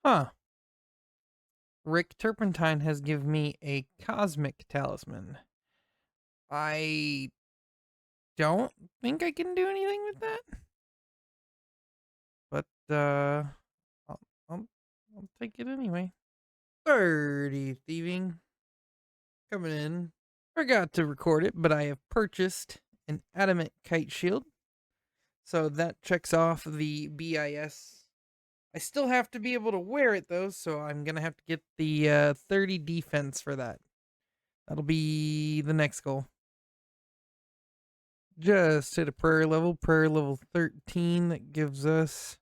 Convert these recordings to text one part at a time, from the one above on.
Huh. Rick Turpentine has given me a cosmic talisman. I don't think I can do anything with that. But I'll, I'll, I'll take it anyway. 30 thieving coming in. Forgot to record it, but I have purchased an adamant kite shield. So that checks off the BIS. I still have to be able to wear it though, so I'm gonna have to get the 30 defense for that. That'll be the next goal. Just hit a prayer level 13 that gives us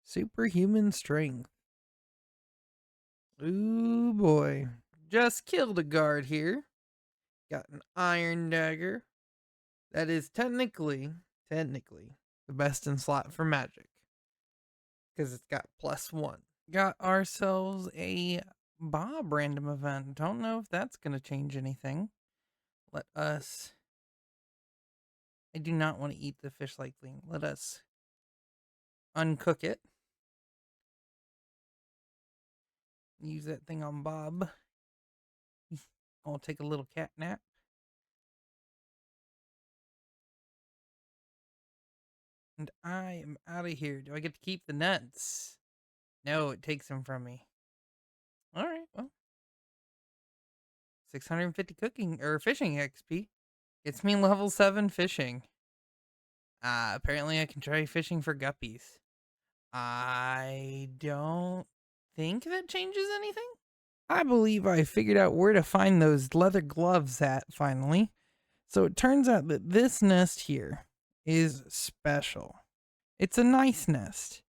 superhuman strength. Ooh boy. Just killed a guard here. Got an iron dagger. That is technically the best in slot for magic. Because it's got +1. Got ourselves a Bob random event. Don't know if that's going to change anything. Let us... I do not want to eat the fish like thing. Let us uncook it. Use that thing on Bob. I'll take a little cat nap. And I am out of here. Do I get to keep the nuts? No, it takes them from me. Alright, well. 650 cooking or fishing XP. Gets me level 7 fishing. Apparently I can try fishing for guppies. I don't think that changes anything. I believe I figured out where to find those leather gloves at finally. So it turns out that this nest here is special. It's a nice nest.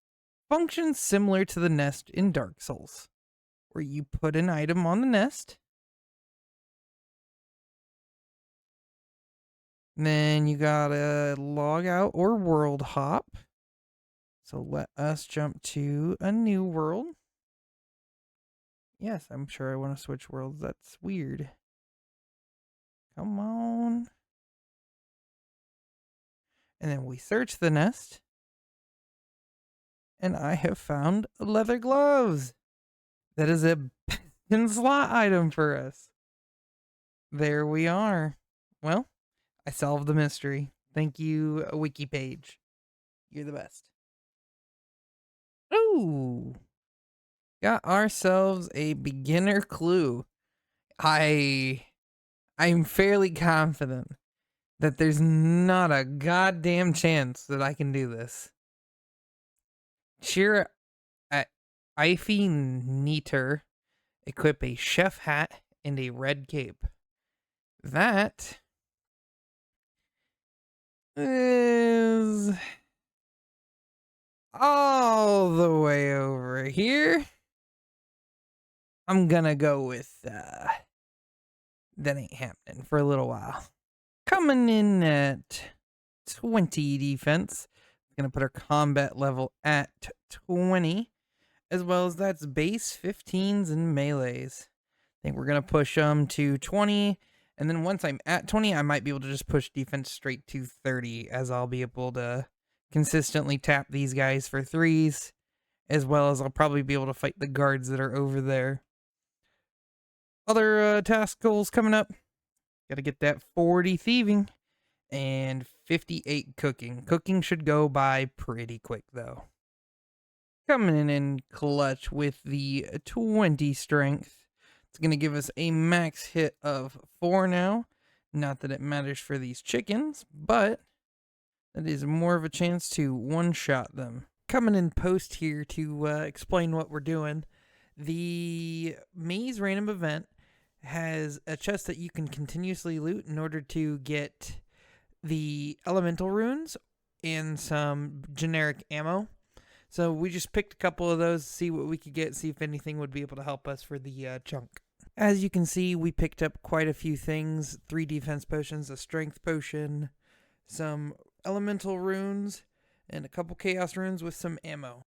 Functions similar to the nest in Dark Souls, where you put an item on the nest, then you gotta log out or world hop. So let us jump to a new world. Yes, I'm sure I want to switch worlds. That's weird. Come on. And then we search the nest. And I have found leather gloves. That is a in slot item for us. There we are. Well, I solved the mystery. Thank you, wiki page. You're the best. Ooh. Got ourselves a beginner clue. I'm fairly confident that there's not a goddamn chance that I can do this. Cheer at Ify Neater, equip a chef hat and a red cape. That is all the way over here. I'm gonna go with that ain't happening for a little while. Coming in at 20 defense. Gonna put our combat level at 20, as well as that's base 15s and melees. I think we're gonna push them to 20, and then once I'm at 20, I might be able to just push defense straight to 30, as I'll be able to consistently tap these guys for 3s, as well as I'll probably be able to fight the guards that are over there. Other task goals coming up. Gotta get that 40 thieving and 58 cooking. Cooking should go by pretty quick though. Coming in clutch with the 20 strength. It's going to give us a max hit of 4 now. Not that it matters for these chickens, but that is more of a chance to one-shot them. Coming in post here to explain what we're doing. The Maze Random event has a chest that you can continuously loot in order to get the elemental runes and some generic ammo. So we just picked a couple of those to see what we could get, see if anything would be able to help us for the chunk. As you can see, we picked up quite a few things. 3 defense potions, a strength potion, some elemental runes, and a couple chaos runes with some ammo.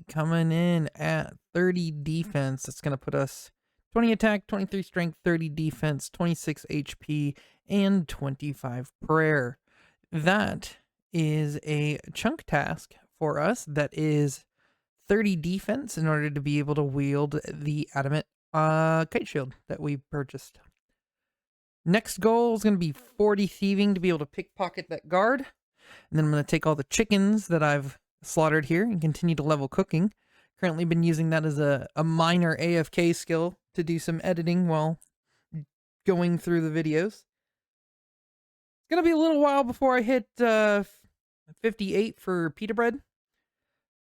coming in at 30 defense. That's going to put us 20 attack, 23 strength, 30 defense, 26 HP, and 25 prayer. That is a chunk task for us that is 30 defense in order to be able to wield the adamant kite shield that we purchased. Next goal is going to be 40 thieving to be able to pickpocket that guard. And then I'm going to take all the chickens that I've slaughtered here and continue to level cooking. Currently been using that as a minor AFK skill to do some editing while going through the videos. It's going to be a little while before I hit 58 for pita bread.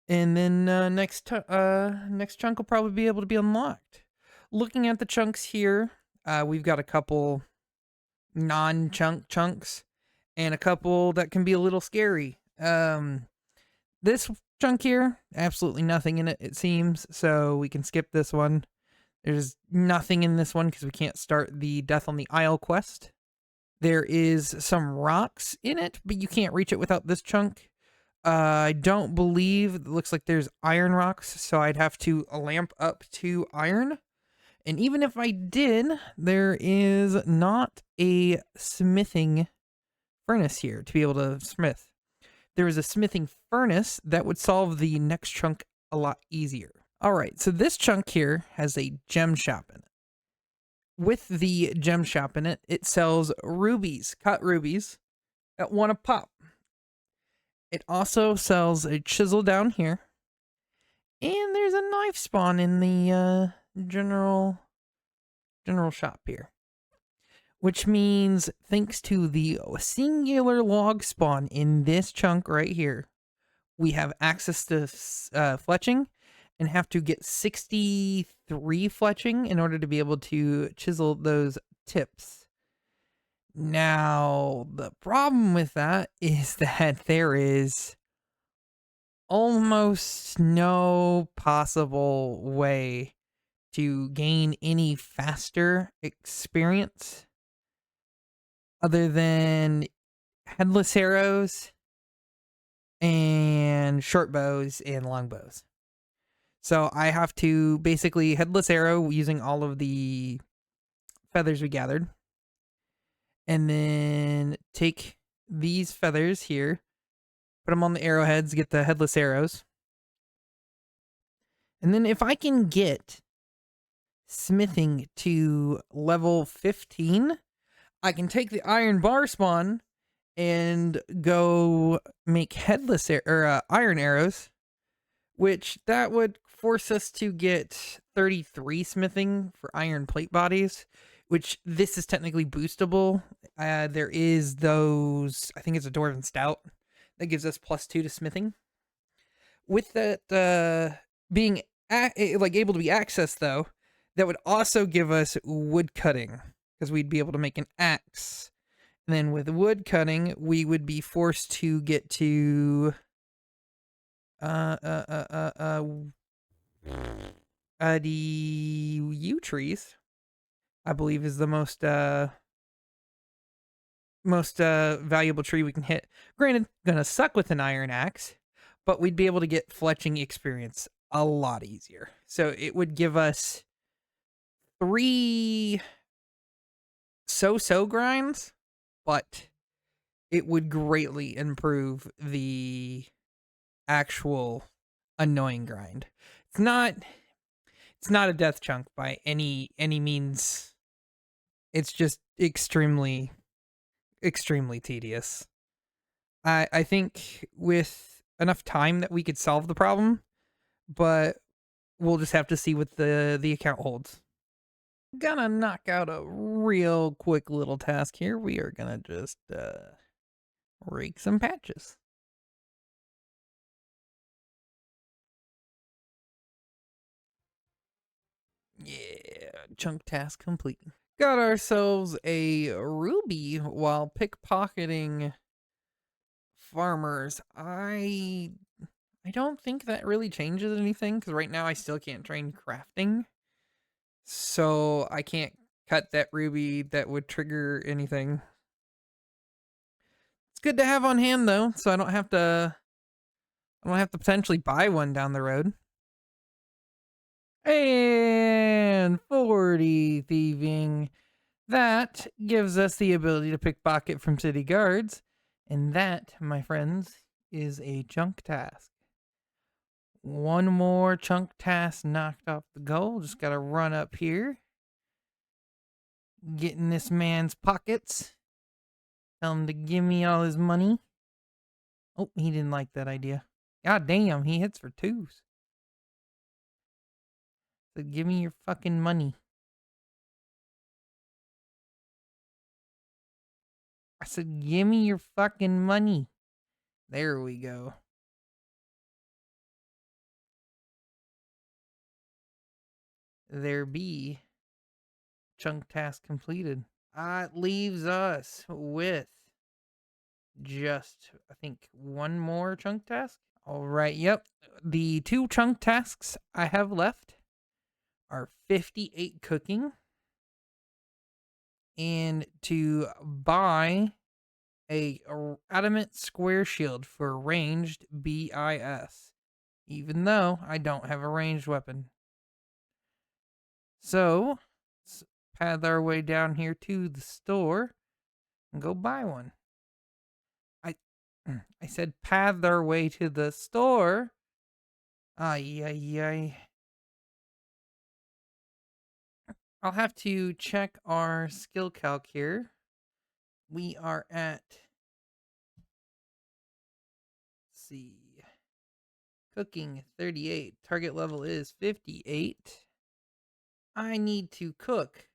And then next chunk will probably be able to be unlocked. Looking at the chunks here, we've got a couple non-chunk chunks and a couple that can be a little scary. This chunk here, absolutely nothing in it, it seems, so we can skip this one. There's nothing in this one because we can't start the Death on the Isle quest. There is some rocks in it, but you can't reach it without this chunk. I don't believe, it looks like there's iron rocks, so I'd have to lamp up to iron. And even if I did, there is not a smithing furnace here to be able to smith. There is a smithing furnace that would solve the next chunk a lot easier. All right, so this chunk here has a gem shop in it. With the gem shop in it, it sells rubies, cut rubies, at 1 a pop. It also sells a chisel down here. And there's a knife spawn in the general shop here. Which means, thanks to the singular log spawn in this chunk right here, we have access to fletching and have to get 63 fletching in order to be able to chisel those tips. Now, the problem with that is that there is almost no possible way to gain any faster experience other than headless arrows and short bows and long bows. So I have to basically headless arrow using all of the feathers we gathered. And then take these feathers here, put them on the arrowheads, get the headless arrows. And then if I can get smithing to level 15, I can take the iron bar spawn and go make headless iron arrows, which that would force us to get 33 smithing for iron plate bodies, which this is technically boostable. There is those, I think it's a Dwarven Stout that gives us +2 to smithing. With that being able to be accessed though, that would also give us wood cutting because we'd be able to make an axe. And then with wood cutting, we would be forced to get to the yew trees, I believe, is the most valuable tree we can hit. Granted, gonna suck with an iron axe, but we'd be able to get fletching experience a lot easier. So it would give us 3 so-so grinds, but it would greatly improve the actual annoying grind. It's not a death chunk by any means. It's just extremely tedious. I think with enough time that we could solve the problem, but we'll just have to see what the account holds. Gonna knock out a real quick little task here. We are gonna just rake some patches. Yeah, chunk task complete. Got ourselves a ruby while pickpocketing farmers. I don't think that really changes anything because right now I still can't train crafting. So I can't cut that ruby that would trigger anything. It's good to have on hand though, so I don't have to potentially buy one down the road. And 40 thieving. That gives us the ability to pickpocket from city guards. And that, my friends, is a chunk task. One more chunk task knocked off the goal. Just gotta run up here. Get in this man's pockets. Tell him to give me all his money. Oh, he didn't like that idea. God damn, he hits for twos. So give me your fucking money. I said, give me your fucking money. There we go. There be. Chunk task completed. It leaves us with just, I think, one more chunk task. All right, yep. The 2 chunk tasks I have left are 58 cooking and to buy a adamant square shield for ranged BIS, even though I don't have a ranged weapon. So, let's path our way down here to the store and go buy one. I said path our way to the store. Ay. I'll have to check our skill calc here. We are at, let's see, cooking 38. Target level is 58. I need to cook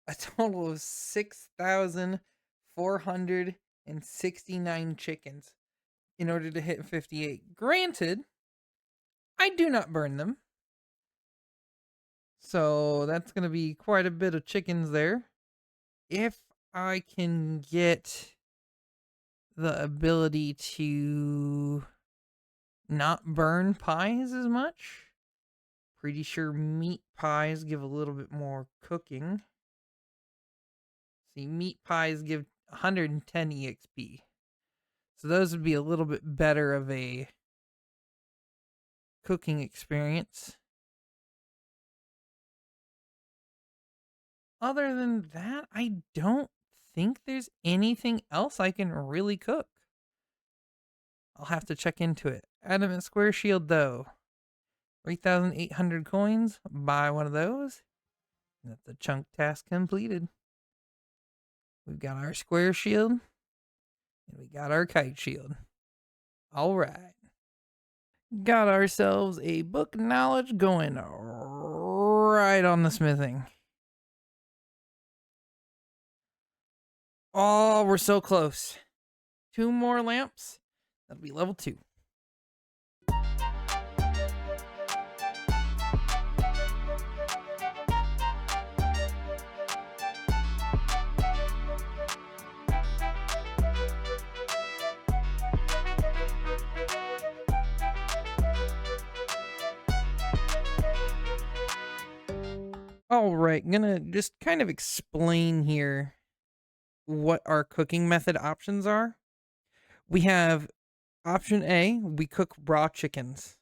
a total of 6,469 chickens in order to hit 58. Granted, I do not burn them. So that's going to be quite a bit of chickens there. If I can get the ability to not burn pies as much, pretty sure meat pies give a little bit more cooking. See, meat pies give 110 EXP. So those would be a little bit better of a cooking experience. Other than that, I don't think there's anything else I can really cook. I'll have to check into it. Adamant square shield, though. 3,800 coins. Buy one of those. That's a chunk task completed. We've got our square shield. And we got our kite shield. All right. Got ourselves a book knowledge going right on the smithing. Oh, we're so close. 2 more lamps. That'll be level 2. All right, gonna just kind of explain here what our cooking method options are. We have option A, we cook raw chickens.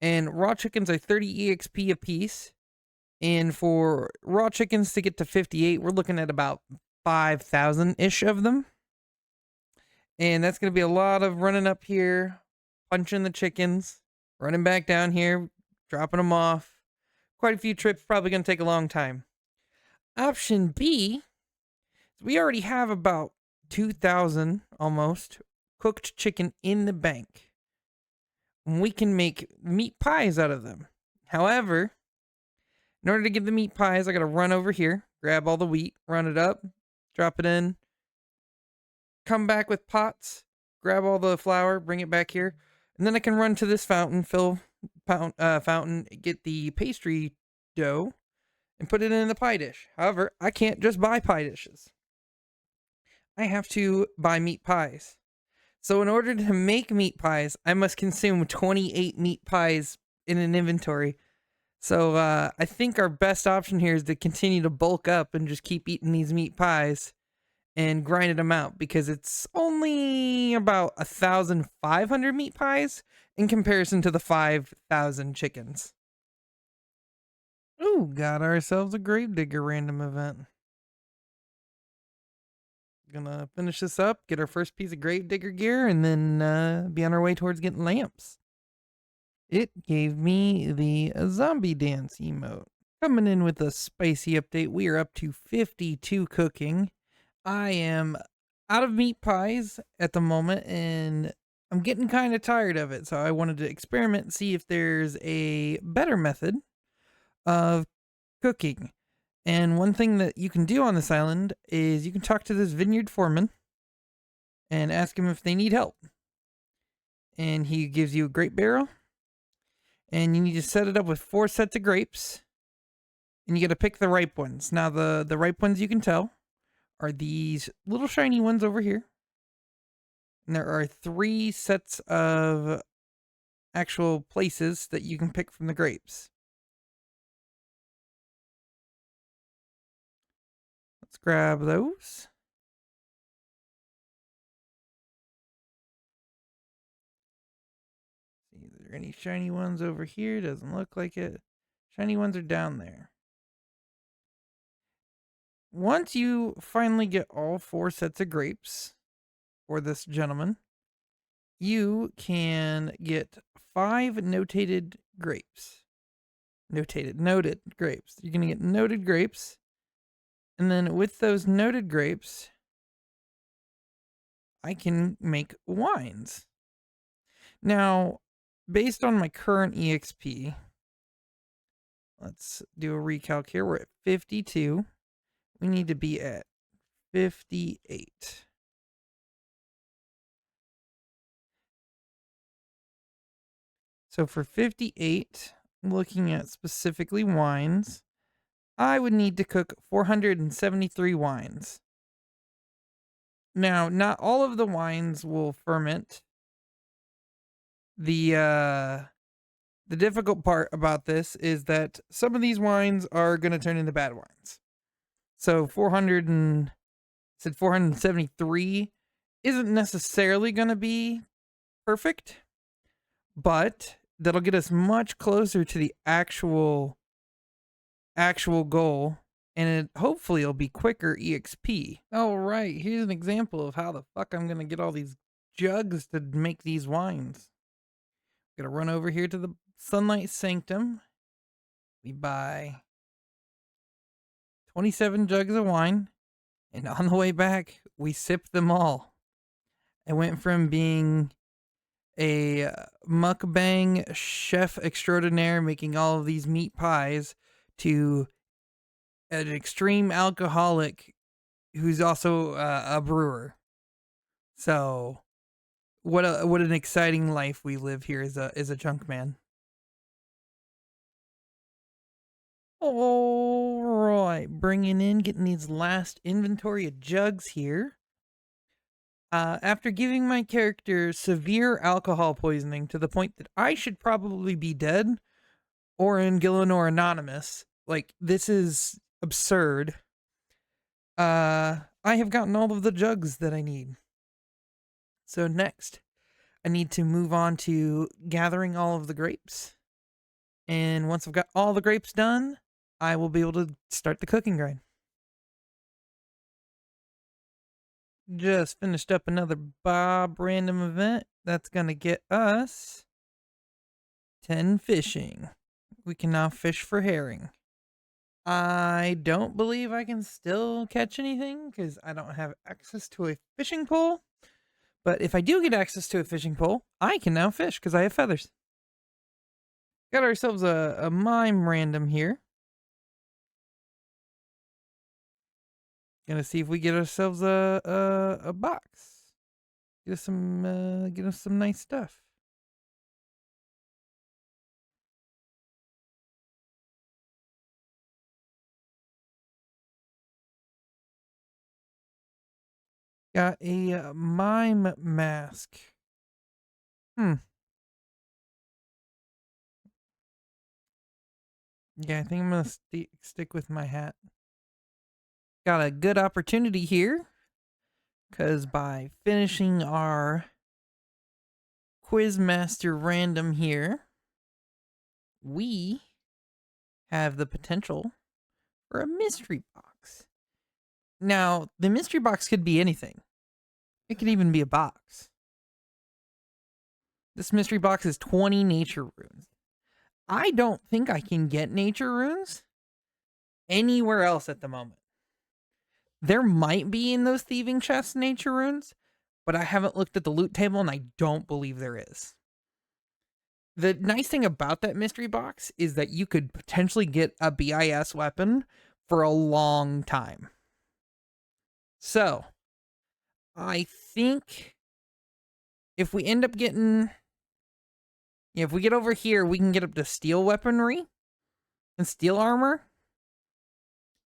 And raw chickens are 30 EXP a piece. And for raw chickens to get to 58, we're looking at about 5,000-ish of them. And that's going to be a lot of running up here, punching the chickens, running back down here, dropping them off. Quite a few trips, probably going to take a long time. Option B, we already have about 2,000 almost cooked chicken in the bank. We can make meat pies out of them. However, in order to get the meat pies, I got to run over here, grab all the wheat, run it up, drop it in, come back with pots, grab all the flour, bring it back here, and then I can run to this fountain, fill fountain, get the pastry dough, and put it in the pie dish. However, I can't just buy pie dishes. I have to buy meat pies. So in order to make meat pies, I must consume 28 meat pies in an inventory. So I think our best option here is to continue to bulk up and just keep eating these meat pies and grinding them out, because it's only about 1,500 meat pies in comparison to the 5,000 chickens. Ooh, got ourselves a Gravedigger random event. Gonna finish this up, get our first piece of Gravedigger gear, and then be on our way towards getting lamps. It gave me the zombie dance emote. Coming in with a spicy update, we are up to 52 cooking. I am out of meat pies at the moment, and I'm getting kind of tired of it, so I wanted to experiment and see if there's a better method of cooking. And one thing that you can do on this island is you can talk to this vineyard foreman and ask him if they need help. And he gives you a grape barrel, and you need to set it up with 4 sets of grapes, and you got to pick the ripe ones. Now, the ripe ones you can tell are these little shiny ones over here. And there are 3 sets of actual places that you can pick from the grapes. Let's grab those. See, is there any shiny ones over here? Doesn't look like it. Shiny ones are down there. Once you finally get all 4 sets of grapes for this gentleman, you can get 5 notated grapes. Noted grapes. You're going to get noted grapes. And then with those noted grapes, I can make wines. Now, based on my current EXP, let's do a recalc here. We're at 52. We need to be at 58. So for 58, looking at specifically wines, I would need to cook 473 wines. Now, not all of the wines will ferment. The difficult part about this is that some of these wines are going to turn into bad wines. So 473 isn't necessarily going to be perfect, but that'll get us much closer to the actual goal, and hopefully it'll be quicker EXP. All right, here's an example of how the fuck I'm going to get all these jugs to make these wines. Gonna run over here to the Sunlight Sanctum. We buy 27 jugs of wine, and on the way back, we sip them all. I went from being a mukbang chef extraordinaire making all of these meat pies to an extreme alcoholic who's also a brewer. So what an exciting life we live here as a chunk man. All right, getting these last inventory of jugs here. After giving my character severe alcohol poisoning to the point that I should probably be dead or in Gillinor Anonymous, like, this is absurd. I have gotten all of the jugs that I need. So next, I need to move on to gathering all of the grapes. And once I've got all the grapes done, I will be able to start the cooking grind. Just finished up another Bob random event. That's going to get us 10 fishing. We can now fish for herring. I don't believe I can still catch anything because I don't have access to a fishing pole. But if I do get access to a fishing pole, I can now fish because I have feathers. Got ourselves a mime random here. Gonna see if we get ourselves a box. Get us some nice stuff. Got a mime mask. Yeah, I think I'm gonna stick with my hat. Got a good opportunity here, because by finishing our Quizmaster random here, we have the potential for a mystery box. Now, the mystery box could be anything. It could even be a box. This mystery box is 20 nature runes. I don't think I can get nature runes anywhere else at the moment. There might be in those thieving chests nature runes, but I haven't looked at the loot table and I don't believe there is. The nice thing about that mystery box is that you could potentially get a BIS weapon for a long time. So, I think if we end up getting... if we get over here, we can get up to steel weaponry and steel armor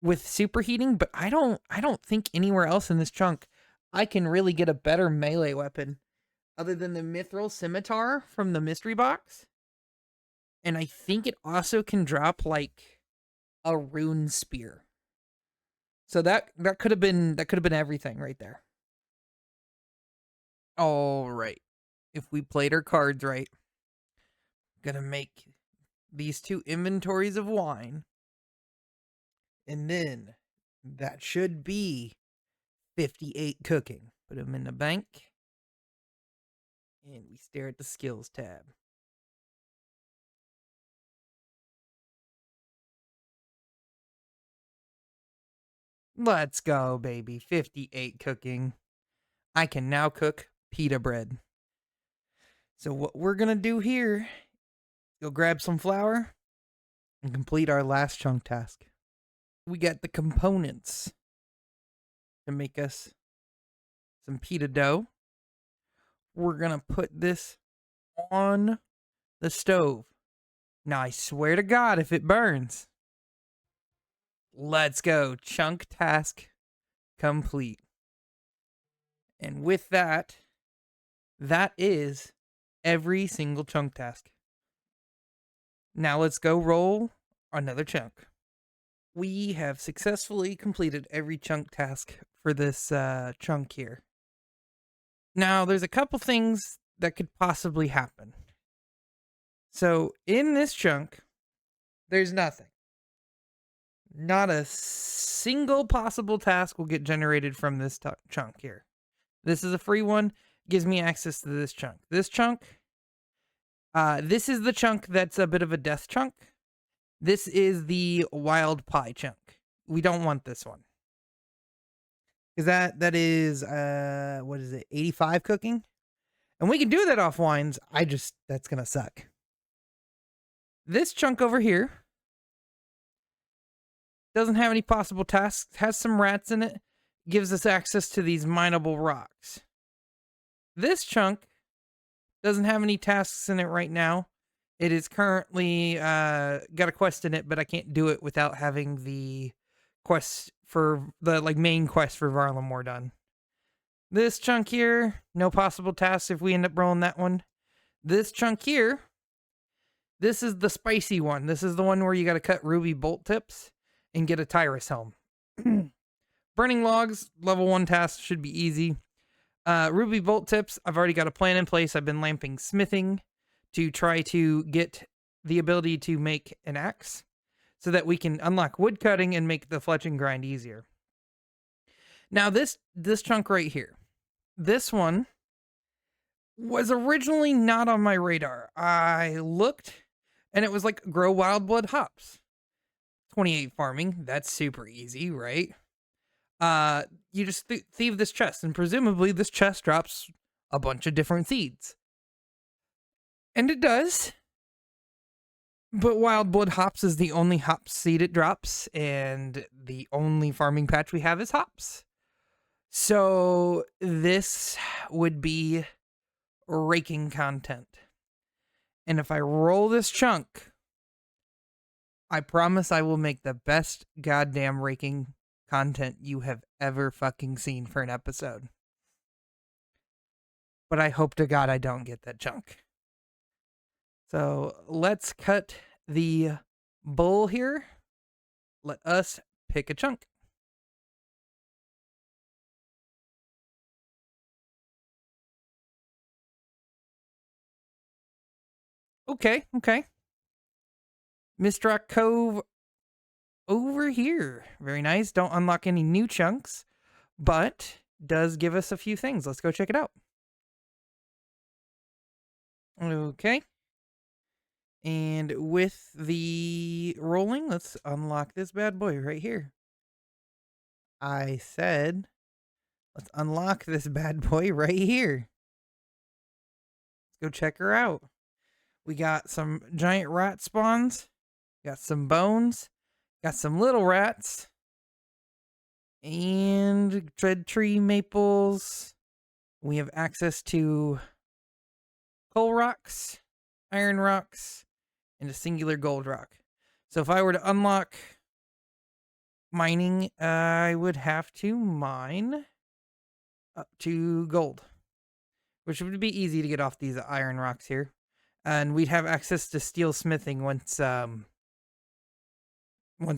with superheating, but I don't think anywhere else in this chunk I can really get a better melee weapon other than the mithril scimitar from the mystery box. And I think it also can drop like a rune spear. So that could have been everything right there. All right. If we played our cards right, gonna make these 2 inventories of wine. And then that should be 58 cooking. Put them in the bank. And we stare at the skills tab. Let's go, baby. 58 cooking. I can now cook pita bread. So what we're going to do here, go grab some flour and complete our last chunk task. We got the components to make us some pita dough. We're going to put this on the stove. Now, I swear to God, if it burns. Let's go. Chunk task complete. And with that, that is every single chunk task. Now let's go roll another chunk. We have successfully completed every chunk task for this chunk here. Now, there's a couple things that could possibly happen. So, in this chunk, there's nothing. Not a single possible task will get generated from this chunk here. This is a free one. Gives me access to this chunk. This chunk, this is the chunk that's a bit of a death chunk. This is the wild pie chunk. We don't want this one. Because that is, what is it, 85 cooking? And we can do that off wines. That's going to suck. This chunk over here doesn't have any possible tasks, has some rats in it, gives us access to these mineable rocks. This chunk doesn't have any tasks in it right now. It is currently got a quest in it, but I can't do it without having the quest for the main quest for Varlamore done. This chunk here, no possible tasks if we end up rolling that one. This chunk here, this is the spicy one. This is the one where you got to cut ruby bolt tips and get a Tyrus helm. Burning logs, level 1 task, should be easy. Ruby bolt tips, I've already got a plan in place. I've been lamping smithing to try to get the ability to make an axe so that we can unlock wood cutting and make the fletching grind easier. Now this chunk right here, this one was originally not on my radar. I looked and it was like grow wild blood hops. 28 farming, that's super easy, right? You just thieve this chest, and presumably this chest drops a bunch of different seeds. And it does. But wild blood hops is the only hop seed it drops, and the only farming patch we have is hops. So this would be raking content. And if I roll this chunk, I promise I will make the best goddamn raking content you have ever fucking seen for an episode. But I hope to God I don't get that chunk. So let's cut the bowl here. Let us pick a chunk. Okay. Mist Rock Cove over here. Very nice. Don't unlock any new chunks, but does give us a few things. Let's go check it out. Okay. And with the rolling, let's unlock this bad boy right here. I said, let's unlock this bad boy right here. Let's go check her out. We got some giant rat spawns, got some bones, got some little rats, and dread tree maples. We have access to coal rocks, iron rocks, and a singular gold rock. So if I were to unlock mining, I would have to mine up to gold, which would be easy to get off these iron rocks here. And we'd have access to steel smithing once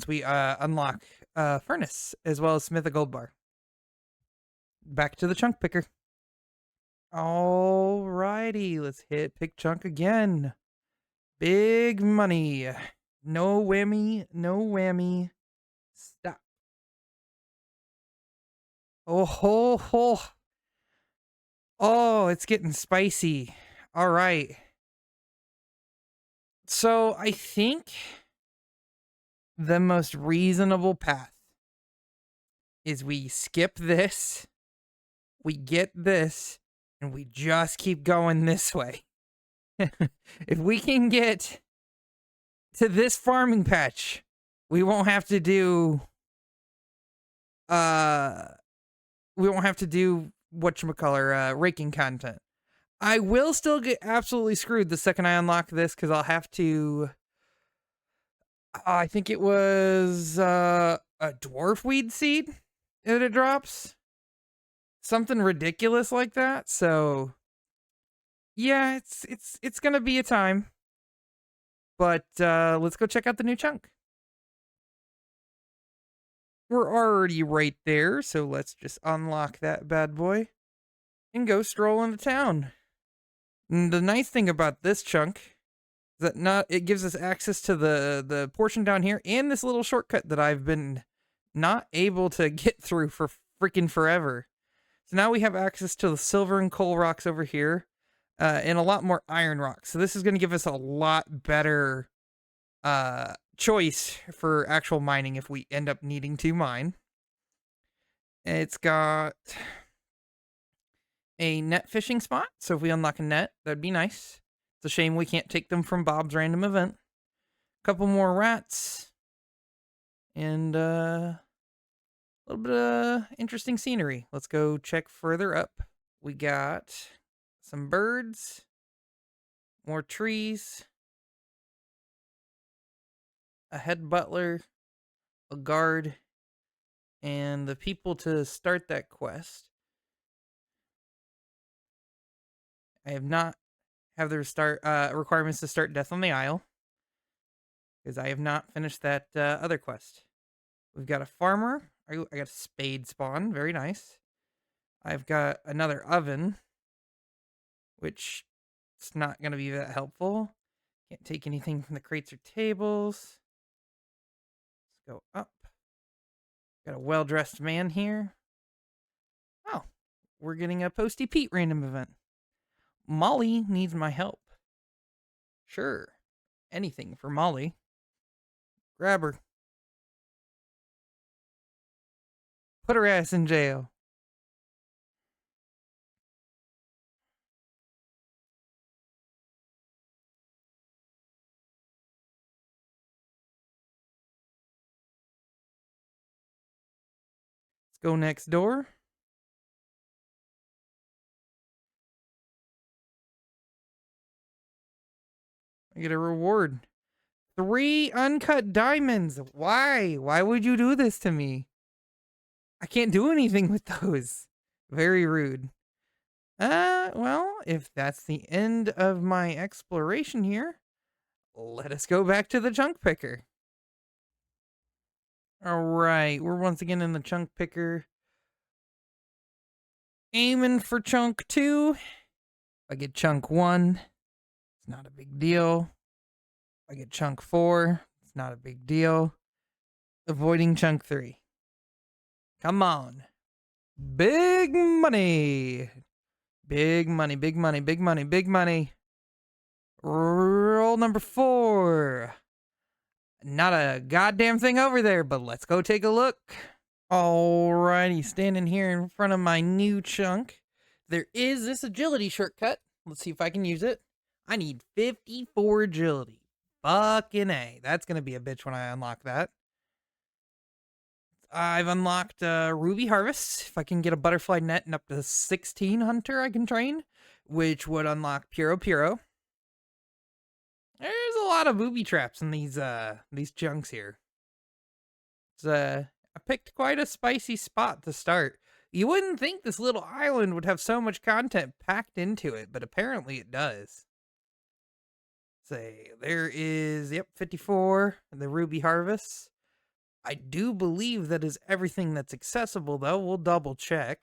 we unlock furnace, as well as smith a gold bar. Back to the chunk picker. Alrighty, let's hit pick chunk again. Big money. No whammy, no whammy. Stop. Oh, ho, ho. Oh, it's getting spicy. All right. So I think the most reasonable path is we skip this, we get this, and we just keep going this way. If we can get to this farming patch, we won't have to do raking content. I will still get absolutely screwed the second I unlock this, because I'll have to, I think it was a dwarf weed seed that it drops. Something ridiculous like that. So yeah, it's gonna be a time. But let's go check out the new chunk. We're already right there, so let's just unlock that bad boy and go stroll into town. And the nice thing about this chunk is that it gives us access to the portion down here and this little shortcut that I've been not able to get through for freaking forever. So now we have access to the silver and coal rocks over here, and a lot more iron rocks. So this is going to give us a lot better choice for actual mining if we end up needing to mine. It's got a net fishing spot, so if we unlock a net, that'd be nice. It's a shame we can't take them from Bob's random event. A couple more rats, and a little bit of interesting scenery. Let's go check further up. We got some birds, more trees, a head butler, a guard, and the people to start that quest. I have not have their requirements to start Death on the Isle, because I have not finished that other quest. We've got a farmer. I got a spade spawn. Very nice. I've got another oven, which it's not going to be that helpful. Can't take anything from the crates or tables. Let's go up. Got a well-dressed man here. Oh, we're getting a Posty Pete random event. Molly needs my help. Sure, anything for Molly. Grab her. Put her ass in jail. Let's go next door. I get a reward. 3 uncut diamonds. Why? Why would you do this to me? I can't do anything with those. Very rude. Well, if that's the end of my exploration here, let us go back to the chunk picker. Alright, we're once again in the chunk picker. Aiming for chunk 2. If I get chunk 1, it's not a big deal. If I get chunk 4, It's not a big deal. Avoiding chunk 3. Come on. Big money. Big money, big money, big money, big money. Roll number 4. Not a goddamn thing over there, but let's go take a look. Alrighty, standing here in front of my new chunk. There is this agility shortcut. Let's see if I can use it. I need 54 agility. Fucking A. That's going to be a bitch when I unlock that. I've unlocked Ruby Harvest. If I can get a butterfly net and up to 16 hunter I can train, which would unlock Puro. There's a lot of booby traps in these chunks here. I picked quite a spicy spot to start. You wouldn't think this little island would have so much content packed into it, but apparently it does. Say, there is, 54, the Ruby Harvest. I do believe that is everything that's accessible, though. We'll double check.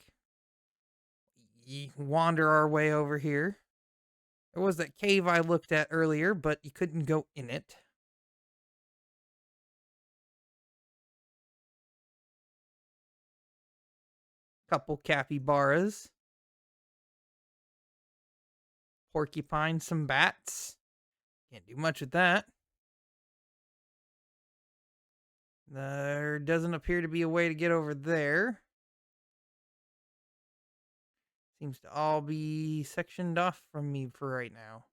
Wander our way over here. There was that cave I looked at earlier, but you couldn't go in it. Couple capybaras. Porcupine, some bats. Can't do much with that. There doesn't appear to be a way to get over there. Seems to all be sectioned off from me for right now.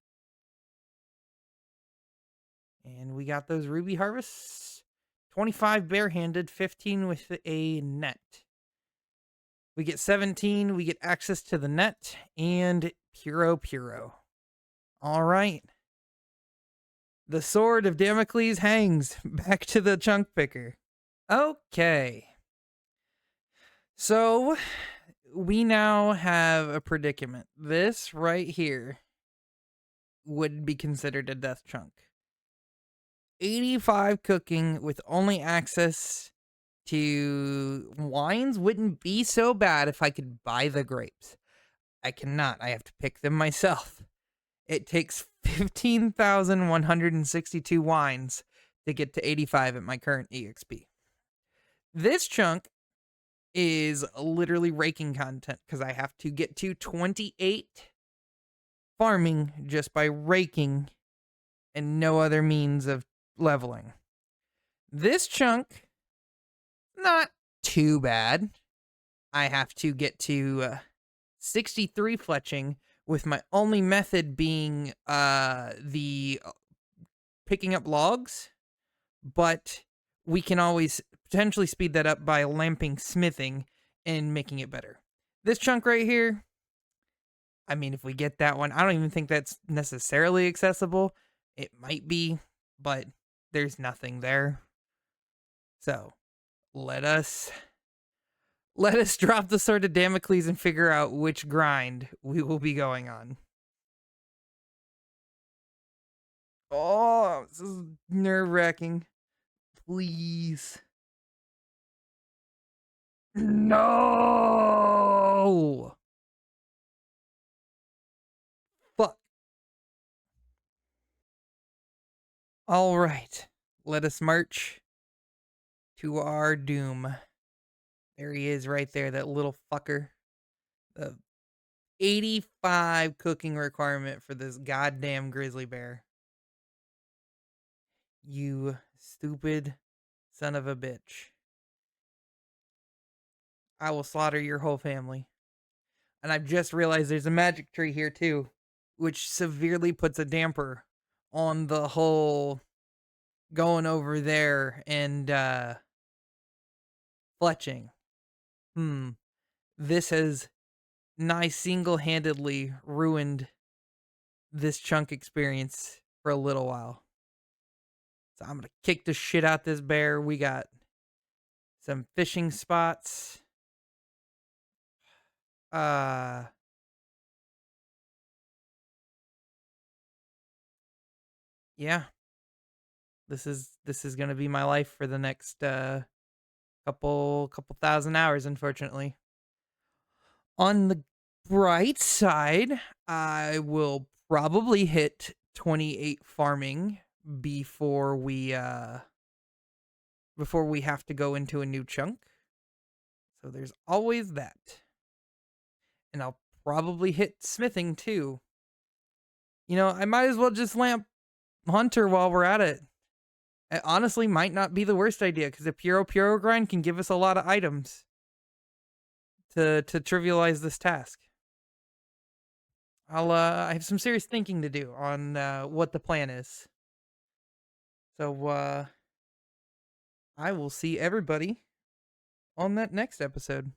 And we got those ruby harvests. 25 barehanded, 15 with a net. We get 17, we get access to the net, and Puro. All right. The sword of Damocles hangs. Back to the chunk picker. Okay. So, we now have a predicament. This right here would be considered a death chunk. 85 cooking with only access to wines wouldn't be so bad if I could buy the grapes. I cannot. I have to pick them myself. It takes 15,162 wines to get to 85 at my current EXP. This chunk is literally raking content because I have to get to 28 farming just by raking and no other means of leveling. This chunk, not too bad. I have to get to 63 fletching, with my only method being the picking up logs, but we can always potentially speed that up by lamping smithing and making it better. This chunk right here, I mean, if we get that one, I don't even think that's necessarily accessible. It might be, but there's nothing there. So let us drop the sword of Damocles and figure out which grind we will be going on. Oh, this is nerve-wracking. Please. No! Fuck. All right. Let us march to our doom. There he is right there, that little fucker. The 85 cooking requirement for this goddamn grizzly bear. You stupid son of a bitch. I will slaughter your whole family. And I've just realized there's a magic tree here too, which severely puts a damper on the whole going over there and fletching. This has nigh single-handedly ruined this chunk experience for a little while. So I'm gonna kick the shit out this bear. We got some fishing spots. Yeah. This is gonna be my life for the next couple thousand hours, unfortunately. On the bright side, I will probably hit 28 farming before we have to go into a new chunk. So there's always that. And I'll probably hit smithing too. You know, I might as well just lamp Hunter while we're at it. It honestly might not be the worst idea, because a Puro grind can give us a lot of items to trivialize this task. I have some serious thinking to do on what the plan is. So I will see everybody on that next episode.